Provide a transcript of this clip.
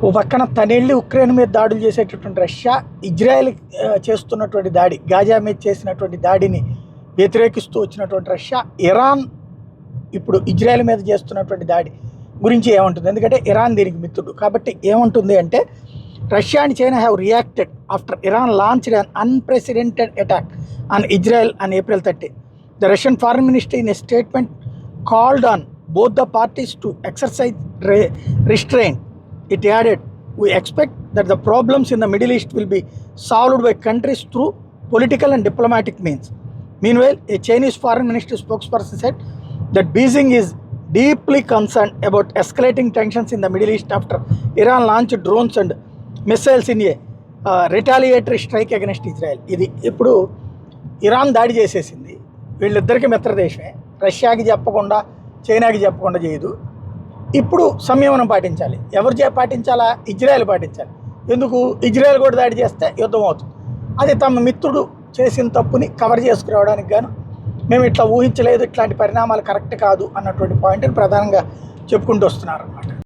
ఓ పక్కన తనెళ్ళి ఉక్రెయిన్ మీద దాడులు చేసేటటువంటి రష్యా, ఇజ్రాయెల్ చేస్తున్నటువంటి దాడి, గాజా మీద చేసినటువంటి దాడిని వ్యతిరేకిస్తూ వచ్చినటువంటి రష్యా, ఇరాన్ ఇప్పుడు ఇజ్రాయెల్ మీద చేస్తున్నటువంటి దాడి గురించి ఏమంటుంది? ఎందుకంటే ఇరాన్ దీనికి మిత్రుడు కాబట్టి ఏమంటుంది అంటే, Russia and China have reacted after Iran launched an unprecedented attack on Israel on April 30. The Russian foreign ministry in a statement called on both the parties to exercise restraint. It added, "We expect that the problems in the Middle East will be solved by countries through political and diplomatic means." Meanwhile, a Chinese foreign ministry spokesperson said that Beijing is deeply concerned about escalating tensions in the Middle East after Iran launched drones and missiles in a retaliatory strike against Israel. ఇది ఇప్పుడు Iran దాడి చేసేసింది, వీళ్ళిద్దరికీ మిత్రదేశమే, రష్యాకి చెప్పకుండా చైనాకి చెప్పకుండా చేయదు. ఇప్పుడు సంయమనం పాటించాలి. ఎవరు పాటించాలా? ఇజ్రాయెల్ పాటించాలి. ఎందుకు? ఇజ్రాయెల్ కూడా దాడి చేస్తే యుద్ధం అవుతుంది. అది తమ మిత్రుడు చేసిన తప్పుని కవర్ చేసుకురావడానికి గాను మేము ఇట్లా ఊహించలేదు, ఇట్లాంటి పరిణామాలు కరెక్ట్ కాదు అన్నటువంటి పాయింట్ని ప్రధానంగా చెప్పుకుంటూ వస్తున్నారు అన్నమాట.